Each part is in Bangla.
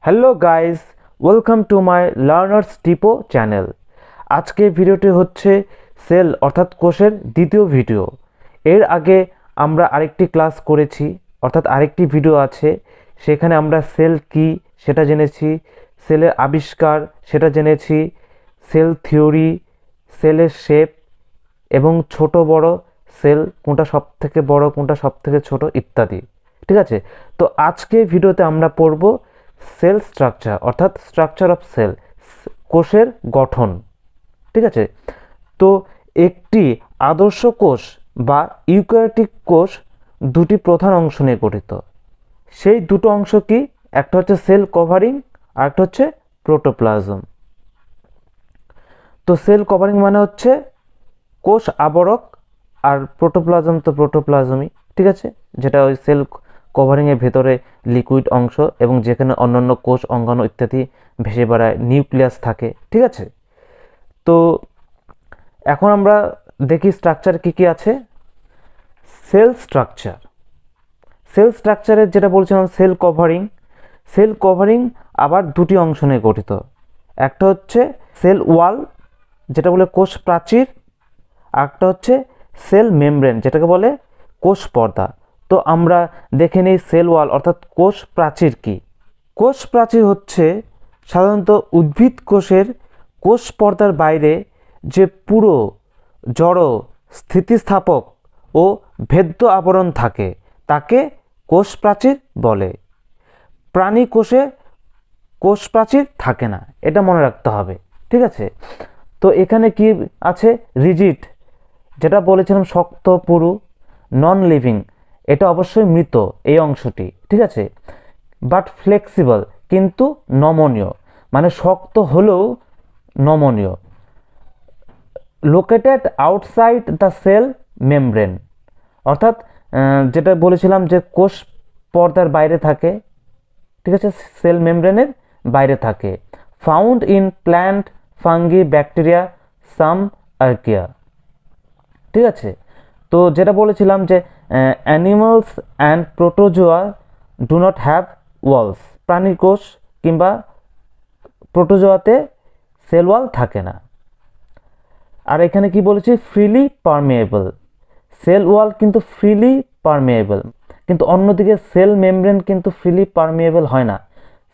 Hello guys, welcome to my learners depot channel. আজকে ভিডিওটি হচ্ছে সেল অর্থাৎ কোষের দ্বিতীয় ভিডিও। এর আগে আমরা আরেকটি ক্লাস করেছি, অর্থাৎ আরেকটি ভিডিও আছে, সেখানে আমরা সেল কি সেটা জেনেছি, সেলের আবিষ্কার সেটা জেনেছি, সেল থিওরি, সেলের শেপ এবং ছোট বড় সেল কোনটা সবথেকে বড় কোনটা সবথেকে ছোট ইত্যাদি। ঠিক আছে, তো আজকে ভিডিওতে আমরা পড়ব সেল স্ট্রাকচার অর্থাৎ স্ট্রাকচার অফ সেল, কোষের গঠন। ঠিক আছে, তো একটি আদর্শ কোষ বা ইউক্যারিওটিক কোষ দুটি প্রধান অংশ নিয়ে গঠিত। সেই দুটো অংশ কি? একটা হচ্ছে সেল কভারিং আর একটা হচ্ছে প্রোটোপ্লাজম। তো সেল কভারিং মানে হচ্ছে কোষ আবরক, আর প্রোটোপ্লাজম তো প্রোটোপ্লাজমই। ঠিক আছে, যেটা ওই সেল কভারিংয়ের ভেতরে লিকুইড অংশ এবং যেখানে অন্যান্য কোষ অঙ্গাণু ইত্যাদি ভেসে বেড়ায়, নিউক্লিয়াস থাকে। ঠিক আছে, তো এখন আমরা দেখি স্ট্রাকচার কি কি আছে। সেল স্ট্রাকচার, সেল স্ট্রাকচারের যেটা বলছিলাম সেল কভারিং, সেল কভারিং আবার দুটি অংশ নিয়ে গঠিত। একটা হচ্ছে সেল ওয়াল, যেটা বলে কোষ প্রাচীর, একটা হচ্ছে সেল মেমব্রেন, যেটাকে বলে কোষ পর্দা। তো আমরা দেখে নিই সেল ওয়াল অর্থাৎ কোষ প্রাচীর কি। কোষ প্রাচীর হচ্ছে সাধারণত উদ্ভিদ কোষের কোষ পর্দার বাইরে যে পুরো জড় স্থিতিস্থাপক ও ভেদ্য আবরণ থাকে তাকে কোষ প্রাচীর বলে। প্রাণী কোষে কোষ প্রাচীর থাকে না, এটা মনে রাখতে হবে। ঠিক আছে, তো এখানে কি আছে? রিজিড, যেটা বলেছিলাম শক্ত পুরু, নন লিভিং, এটা অবশ্যই মৃত এই অংশটি। ঠিক আছে, বাট ফ্লেক্সিবল, কিন্তু নমনীয়, মানে শক্ত হলেও নমনীয়। Located outside the sell membrane, অর্থাৎ যেটা বলেছিলাম যে কোষ পর্দার বাইরে থাকে। ঠিক আছে, সেল মেমব্রেনের বাইরে থাকে। Found in plant, fungi, bacteria, some archaea. ঠিক আছে, তো যেটা বলেছিলাম যে animals and protozoa do not have walls, প্রাণী কোষ কিংবা প্রোটোজোয়াতে সেল ওয়াল থাকে না। আর এখানে কি বলেছি? ফ্রিলি পারমেয়েবল, সেল ওয়াল কিন্তু ফ্রিলি পারমেয়েবল, কিন্তু অন্যদিকে সেল মেমব্রেন কিন্তু ফ্রিলি পারমেয়েবল হয় না,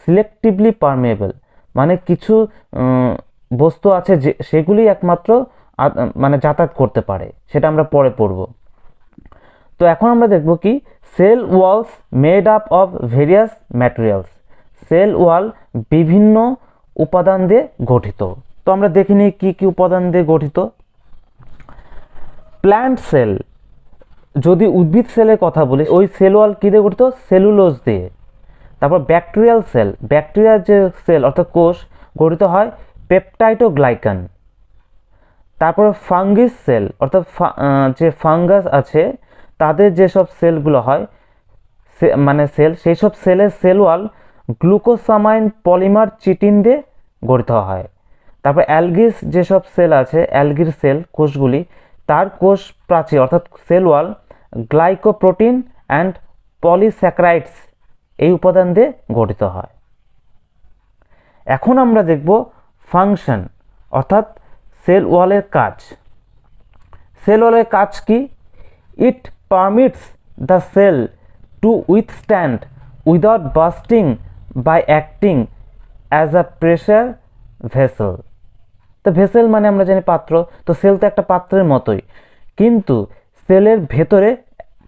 সিলেক্টিভলি পারমেয়েবল। মানে কিছু বস্তু আছে যে সেগুলি একমাত্র মানে যাতায়াত করতে পারে, সেটা আমরা পরে পড়ব। তো এখন আমরা দেখব কি cell walls made up of various materials, cell wall বিভিন্ন উপাদান দিয়ে গঠিত। তো আমরা দেখে নিই কী কী উপাদান দিয়ে গঠিত। প্ল্যান্ট সেল, যদি উদ্ভিদ সেলের কথা বলি, ওই সেল ওয়াল কী দিয়ে গঠিত? সেলুলোজ দিয়ে। তারপর ব্যাকটেরিয়াল সেল, ব্যাকটেরিয়ার যে সেল অর্থাৎ কোষ গঠিত হয় পেপটাইডোগ্লাইকান। তারপরে ফাঙ্গিস সেল, অর্থাৎ যে ফাঙ্গাস আছে তাদের যেসব সেলগুলো হয় মানে সেল, সেই সব সেলের cell wall glucosamine polymer chitin দিয়ে গঠিত হয়। তারপর অ্যালগিস যেসব সেল আছে, অ্যালগির সেল কোষগুলি, তার কোষ প্রাচীর অর্থাৎ cell wall glycoprotein and polysaccharides এই উপাদান দিয়ে গঠিত হয়। এখন আমরা দেখব ফাংশন অর্থাৎ সেল ওয়ালের কাজ। সেল ওয়ালের কাজ কি? It permits the cell to withstand without bursting by acting as a pressure vessel. তো ভেসেল মানে আমরা জানি পাত্র, তো সেল তো একটা পাত্রের মতোই, কিন্তু সেলের ভেতরে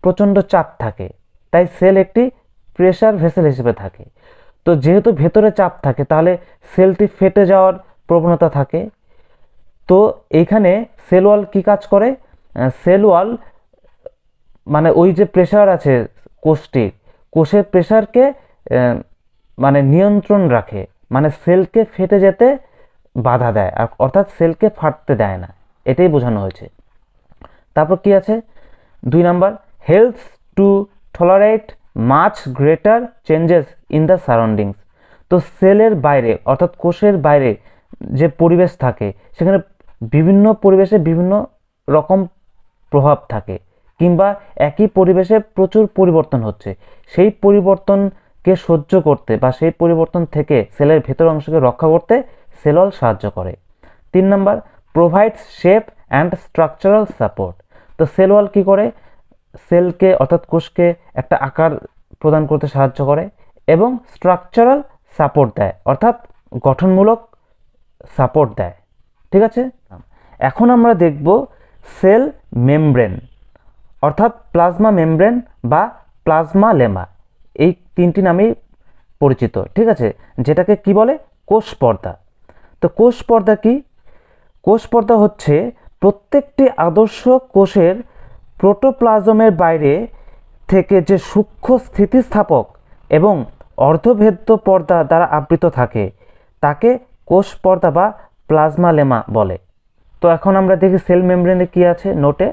প্রচণ্ড চাপ থাকে, তাই সেল একটি প্রেশার ভেসেল হিসেবে থাকে। তো যেহেতু ভেতরে চাপ থাকে তাহলে সেলটি ফেটে যাওয়ার প্রবণতা থাকে। তো এইখানে সেল ওয়াল কী কাজ করে? সেল ওয়াল মানে ওই যে প্রেশার আছে কোষটির, কোষের প্রেশারকে মানে নিয়ন্ত্রণ রাখে, মানে সেলকে ফেটে যেতে বাধা দেয়, আর অর্থাৎ সেলকে ফাটতে দেয় না, এটাই বোঝানো হয়েছে। তারপর কি আছে? 2 number, helps to tolerate much greater changes in the surroundings. তো সেলের বাইরে অর্থাৎ কোষের বাইরে যে পরিবেশ থাকে সেখানে বিভিন্ন পরিবেশে বিভিন্ন রকম প্রভাব থাকে, কিংবা একই পরিবেশে প্রচুর পরিবর্তন হচ্ছে, সেই পরিবর্তন কে সহ্য করতে বা সেই পরিবর্তন থেকে সেলের ভেতর অংশকে রক্ষা করতে সেল ওয়াল সাহায্য করে। 3 number, provides shape and structural support. তো সেল ওয়াল কী করে? সেলকে অর্থাৎ কোষকে একটা আকার প্রদান করতে সাহায্য করে এবং স্ট্রাকচারাল সাপোর্ট দেয়, অর্থাৎ গঠনমূলক সাপোর্ট দেয়। ঠিক আছে, এখন আমরা দেখব সেল মেমব্রেন অর্থাৎ প্লাজমা মেমব্রেন বা প্লাজমা লেমা, এই 3টি নামেই পরিচিত। ঠিক আছে, যেটাকে কি বলে? কোষ পর্দা। তো কোষ পর্দা কি? কোষ পর্দা হচ্ছে প্রত্যেকটি আদর্শ কোষের প্রোটোপ্লাজমের বাইরে থেকে যে সূক্ষ্ম স্থিতিস্থাপক এবং অর্ধভেদ্য পর্দা দ্বারা আবৃত থাকে তাকে কোষ পর্দা বা প্লাজমা লেমা বলে। তো এখন আমরা দেখি সেল মেমব্রেনে কি আছে নোটে।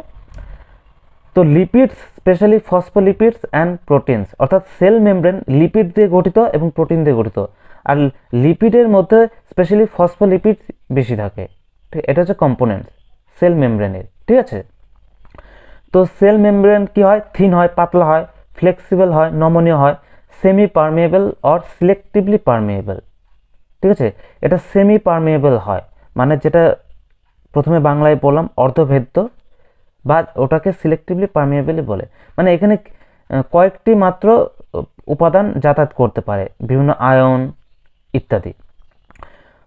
তো lipids, specially phospholipids and proteins, অর্থাৎ সেল মেমব্রেন লিপিড দিয়ে গঠিত এবং প্রোটিন দিয়ে গঠিত। আর লিপিডের মধ্যে স্পেশালি ফসফোলিপিড বেশি থাকে। ঠিক, এটা হচ্ছে কম্পোনেন্টস সেল মেমব্রেনের। ঠিক আছে, তো সেল মেমব্রেন কি হয়? থিন হয়, পাতলা হয়, ফ্লেক্সিবল হয়, নমনীয় হয়, semi permeable or selectively permeable. ঠিক আছে, এটা সেমি পারমিয়েবল হয়, মানে যেটা প্রথমে বাংলায় বললাম অর্ধভেদ্য, বা ওটাকে সিলেক্টিভলি পারমিয়েবলই বলে। মানে এখানে কয়েকটি মাত্র উপাদান যাতায়াত করতে পারে, বিভিন্ন আয়ন ইত্যাদি।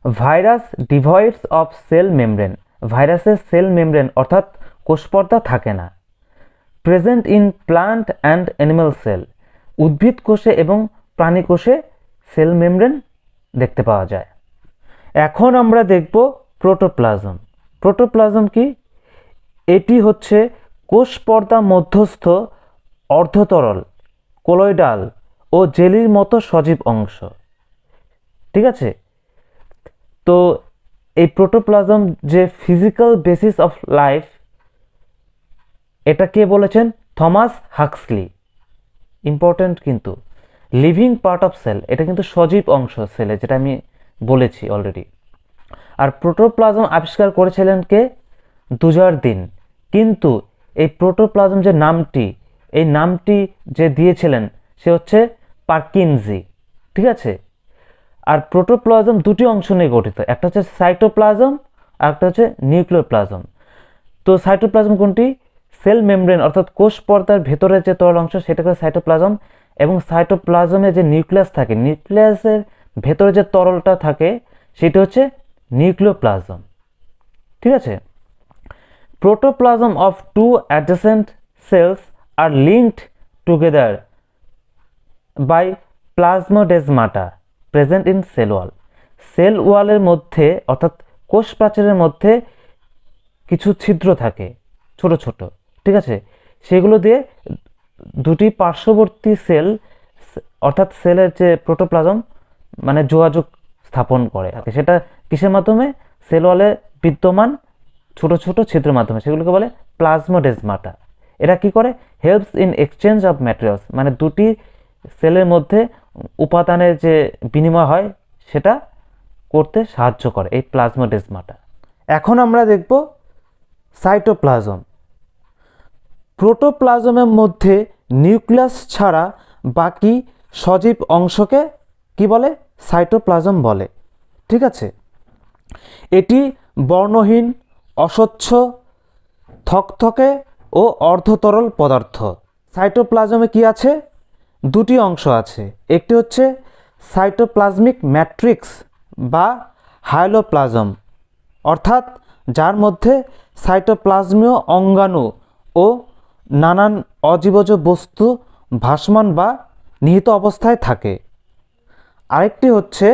Virus devoids of cell membrane, ভাইরাসের সেল মেমব্রেন অর্থাৎ কোষপর্দা থাকে না। Present in plant and animal cell, উদ্ভিদ কোষে এবং প্রাণী কোষে সেল মেমব্রেন দেখতে পাওয়া যায়। এখন আমরা দেখব প্রোটোপ্লাজম। প্রোটোপ্লাজম কি? এটি হচ্ছে কোষ পর্দা মধ্যস্থ অর্ধতরল, কোলয়েডাল ও জেলির মতো সজীব অংশ। ঠিক আছে, তো এই প্রোটোপ্লাজম যে ফিজিক্যাল বেসিস অফ লাইফ, এটা কে বলেছেন? Thomas Huxley. ইম্পর্ট্যান্ট কিন্তু, লিভিং পার্ট অফ সেল, এটা কিন্তু সজীব অংশ সেলে, যেটা আমি বলেছি অলরেডি। আর প্রোটোপ্লাজম আবিষ্কার করেছিলেন কে? দুজারদিন। কিন্তু এই প্রোটোপ্লাজম যে নামটি, এই নামটি যে দিয়েছিলেন সে হচ্ছে পারকিনজি। ঠিক আছে, আর প্রোটোপ্লাজম দুটি অংশ নিয়ে গঠিত, একটা হচ্ছে সাইটোপ্লাজম আর একটা হচ্ছে নিউক্লিওপ্লাজম। তো সাইটোপ্লাজম কোনটি? সেল মেমব্রেন অর্থাৎ কোষ পর্দার ভেতরে যে তরল অংশ সেটাকে সাইটোপ্লাজম, এবং সাইটোপ্লাজমে যে নিউক্লিয়াস থাকে, নিউক্লিয়াসের ভেতরে যে তরলটা থাকে সেটা হচ্ছে নিউক্লিওপ্লাজম। ঠিক আছে, protoplasm of two adjacent cells are linked together by plasmodesmata present in cell wall. Cell ওয়ালের মধ্যে অর্থাৎ কোষ প্রাচীরের মধ্যে কিছু ছিদ্র থাকে ছোট ছোট। ঠিক আছে, সেগুলো দিয়ে দুটি পার্শ্ববর্তী সেল অর্থাৎ সেলের যে প্রোটোপ্লাজম মানে যোগাযোগ স্থাপন করে, সেটা কিসের মাধ্যমে? সেল ওয়ালে বিদ্যমান ছোট ছোট ছিদ্রের মাধ্যমে, সেগুলোকে বলে প্লাজমোডেসমাটা। এরা কি করে? Helps in exchange of materials, মানে দুটি সেলের মধ্যে উপাদানের যে বিনিময় হয় সেটা করতে সাহায্য করে এই প্লাজমোডেসমাটা। এখন আমরা দেখব সাইটোপ্লাজম। প্রোটোপ্লাজমের মধ্যে নিউক্লিয়াস ছাড়া বাকি সজীব অংশকে কি বলে? সাইটোপ্লাজম বলে। ঠিক আছে, এটি বর্ণহীন, অস্বচ্ছ, থকথকে ও অর্ধতরল পদার্থ। সাইটোপ্লাজমে কি আছে? দুটি অংশ আছে, একটি হচ্ছে সাইটোপ্লাজমিক ম্যাট্রিক্স বা হাইলোপ্লাজম, অর্থাৎ যার মধ্যে সাইটোপ্লাজমীয় অঙ্গাণু ও নানান অজীবজ বস্তু ভাসমান বা নিহিত অবস্থায় থাকে। আরেকটি হচ্ছে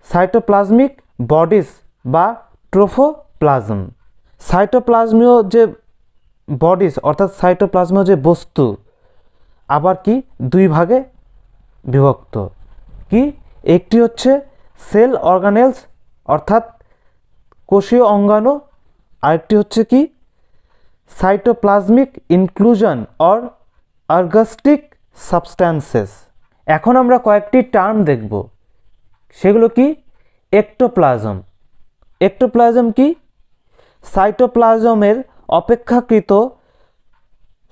সাইটোপ্লাজমিক বডিজ বা ট্রোফোপ্লাজম। সাইটোপ্লাজমীয় যে বডিজ অর্থাৎ সাইটোপ্লাজমীয় যে বস্তু আবার কি দুই ভাগে বিভক্ত। কি? একটি হচ্ছে সেল অর্গানেলস অর্থাৎ কোষীয় অঙ্গাণু, আরেকটি হচ্ছে কি সাইটোপ্লাজমিক ইনক্লুশন অর অর্গাস্টিক সাবস্ট্যান্সেস। এখন আমরা কয়েকটি টার্ম দেখব, সেগুলো কি? এক্টোপ্লাজম। এক্টোপ্লাজম কি? সাইটোপ্লাজমের অপেক্ষাকৃত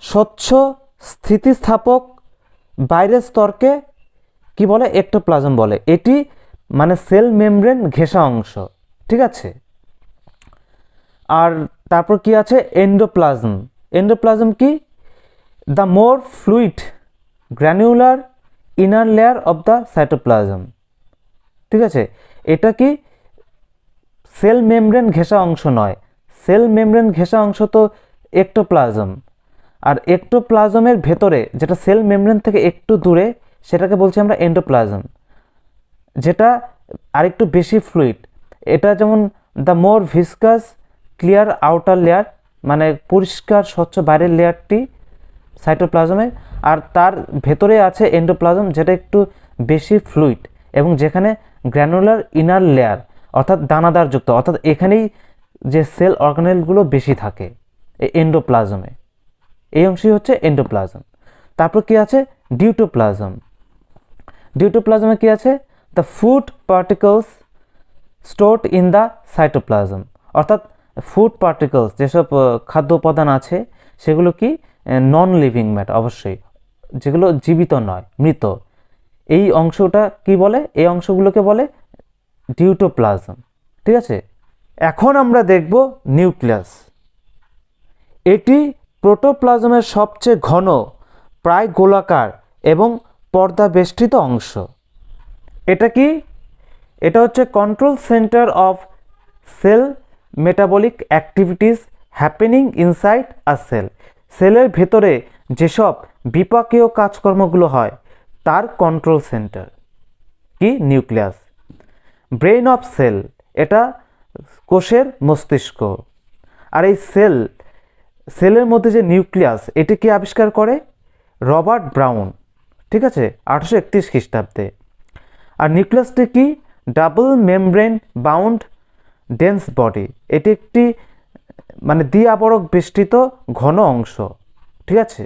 স্বচ্ছ স্থিতিস্থাপক বাইরের স্তরকে কি বলে, একটোপ্লাজম বলে। এটি মানে সেল মেমব্রেন ঘেঁষা অংশ, ঠিক আছে। আর তারপর কি আছে, এন্ডোপ্লাজম। এন্ডোপ্লাজম কি, the more fluid granular inner layer of the cytoplasm, ঠিক আছে। এটা কি সেল মেমব্রেন ঘেঁষা অংশ নয়, সেল মেমব্রেন ঘেঁষা অংশ তো একটোপ্লাজম, আর একটোপ্লাজমের ভেতরে যেটা সেল মেমব্রেন থেকে একটু দূরে সেটাকে বলছি আমরা এন্ডোপ্লাজম, যেটা আরেকটু বেশি ফ্লুইড। এটা যেমন the more viscous clear outer layer, মানে পরিষ্কার স্বচ্ছ বাইরের লেয়ারটি সাইটোপ্লাজমের, আর তার ভেতরে আছে এন্ডোপ্লাজম যেটা একটু বেশি ফ্লুইড এবং যেখানে গ্র্যানুলার ইনার লেয়ার অর্থাৎ দানাদারযুক্ত, অর্থাৎ এখানেই যে সেল অর্গানেলগুলো বেশি থাকে এই এন্ডোপ্লাজমে, এই অংশই হচ্ছে এন্ডোপ্লাজম। তারপর কি আছে, ডিউটোপ্লাজম। ডিউটোপ্লাজমে কি আছে, the food particles stored in the cytoplasm, অর্থাৎ ফুড পার্টিকলস যেসব খাদ্য উপাদান আছে সেগুলো কি নন লিভিং ম্যাটার, অবশ্যই যেগুলো জীবিত নয়, মৃত। এই অংশটা কি বলে, এই অংশগুলোকে বলে ডিউটোপ্লাজম, ঠিক আছে। এখন আমরা দেখব নিউক্লিয়াস। এটি প্রোটোপ্লাজমের সবচেয়ে ঘন, প্রায় গোলাকার এবং পর্দা বেষ্টিত অংশ। এটা কি, এটা হচ্ছে control centre of cell metabolic activities happening inside a cell. সেলের ভেতরে যেসব বিপাকীয় কাজকর্মগুলো হয় তার কন্ট্রোল সেন্টার কি, নিউক্লিয়াস। ব্রেইন অফ সেল, এটা কোষের মস্তিষ্ক। আর এই সেলের মধ্যে যে নিউক্লিয়াস, এটি কি আবিষ্কার করে, রবার্ট ব্রাউন, ঠিক আছে, 1831 খ্রিস্টাব্দে। আর নিউক্লিয়াসটি কি, double membrane bound dense body, এটি একটি মানে দ্বি-আবরক বেষ্টিত ঘন অংশ, ঠিক আছে।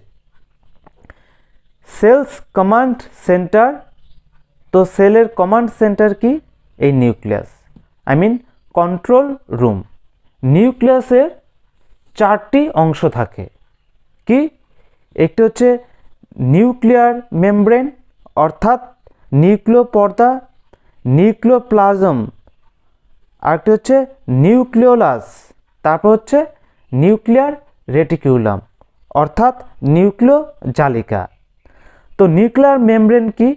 সেলস কমান্ড সেন্টার, তো সেলের কমান্ড সেন্টার কি, এই nucleus, I mean control room. নিউক্লিয়াসের 4টি অংশ থাকে, কি, একটি হচ্ছে নিউক্লিয়ার মেমব্রেন অর্থাৎ নিউক্লিয় পর্দা, নিউক্লিওপ্লাজম, আরেকটি হচ্ছে নিউক্লিওলাস, তারপর হচ্ছে নিউক্লিয়ার রেটিকুলাম অর্থাৎ নিউক্লিয় জালিকা। তো নিউক্লিয়ার মেমব্রেন কি,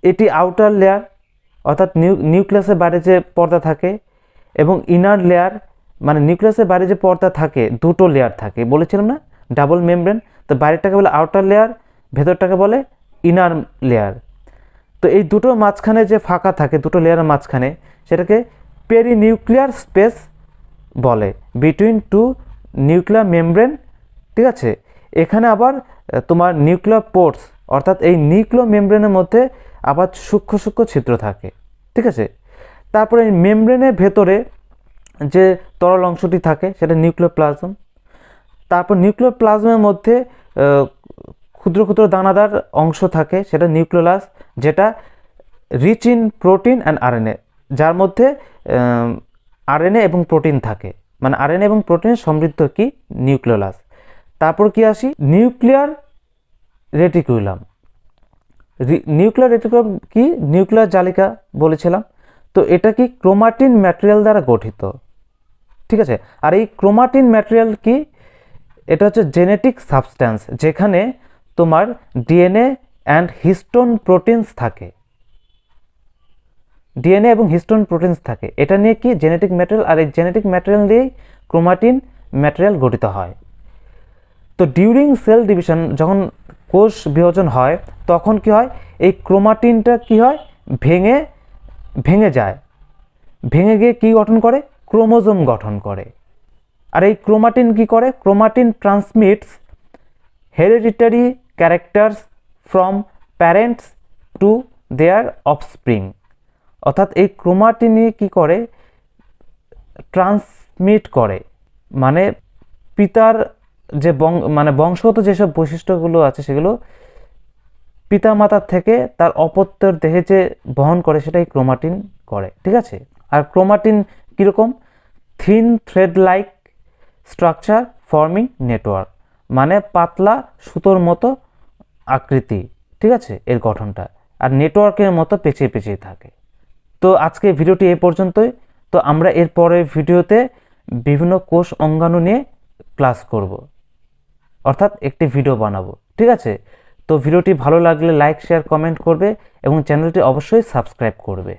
এটি আউটার লেয়ার অর্থাৎ নিউক্লিয়াসের বাইরে যে পর্দা থাকে, এবং ইনার লেয়ার মানে নিউক্লিয়াসের বাইরে যে পর্দা থাকে দুটো লেয়ার থাকে, বলেছিলাম না, ডাবল মেমব্রেন। তো বাইরেটাকে বলে আউটার লেয়ার, ভেতরটাকে বলে ইনার লেয়ার। তো এই দুটোর মাঝখানে যে ফাঁকা থাকে দুটো লেয়ারের মাঝখানে, সেটাকে পেরিনিউক্লিয়ার স্পেস বলে, বিটুইন টু নিউক্লিয়ার মেমব্রেন, ঠিক আছে। এখানে আবার তোমার নিউক্লিয়ার পোর্টস অর্থাৎ এই নিউক্লিয় মেমব্রেনের মধ্যে আবার সূক্ষ্ম সূক্ষ্ম ছিদ্র থাকে, ঠিক আছে। তারপরে এই মেমব্রেনের ভেতরে যে তরল অংশটি থাকে সেটা নিউক্লিওপ্লাজম। তারপর নিউক্লিওপ্লাজমের মধ্যে ক্ষুদ্র ক্ষুদ্র দানাদার অংশ থাকে, সেটা নিউক্লিওলাস, যেটা rich in protein and RNA, যার মধ্যে আরএনএ এবং প্রোটিন থাকে, মানে আরএনএ এবং প্রোটিনের সমৃদ্ধ কি, নিউক্লিওলাস। তারপর কি আসি, নিউক্লিয়ার রেটিকুলাম। নিউক্লিয়ার রেটিকুলাম কি, নিউক্লিয়ার জালিকা বলেছিলাম। তো এটা কি ক্রোমাটিন ম্যাটেরিয়াল দ্বারা গঠিত, ঠিক আছে। আর এই ক্রোমাটিন ম্যাটেরিয়াল কি, এটা হচ্ছে জেনেটিক সাবস্ট্যান্স, যেখানে তোমার ডিএনএ অ্যান্ড হিস্টোন প্রোটিনস থাকে, ডিএনএ এবং হিস্টোন প্রোটিনস থাকে। এটা নিয়ে কি জেনেটিক ম্যাটেরিয়াল, আর এই জেনেটিক ম্যাটেরিয়াল দিয়েই ক্রোমাটিন ম্যাটেরিয়াল গঠিত হয়। তো ডিউরিং সেল ডিভিশন, যখন কোষ বিভাজন হয় তখন কি হয়, এই ক্রোমাটিনটা কি হয়, ভেঙে যায়, ভেঙে গিয়ে কি গঠন করে, ক্রোমোজোম গঠন করে। আর এই ক্রোমাটিন কি করে, chromatin transmits hereditary characters from parents to their offspring, অর্থাৎ এই ক্রোমাটিনই কি করে, ট্রান্সমিট করে, মানে পিতার যে মানে বংশগত যেসব বৈশিষ্ট্যগুলো আছে সেগুলো পিতামাতার থেকে তার অপত্যের দেহে যে বহন করে সেটাই ক্রোমাটিন করে, ঠিক আছে। আর ক্রোমাটিন কীরকম, thin thread like structure forming network, মানে পাতলা সুতোর মতো আকৃতি, ঠিক আছে, এর গঠনটা। আর নেটওয়ার্কের মতো পেঁচিয়ে পেঁচিয়ে থাকে। তো আজকে ভিডিওটি এই পর্যন্তই। তো আমরা এর পরের ভিডিওতে বিভিন্ন কোষ অঙ্গাণু নিয়ে ক্লাস করব, অর্থাৎ একটি ভিডিও বানাবো। ঠিক আছে? তো ভিডিওটি ভালো লাগলে লাইক শেয়ার কমেন্ট করবে এবং চ্যানেলটি অবশ্যই সাবস্ক্রাইব করবে।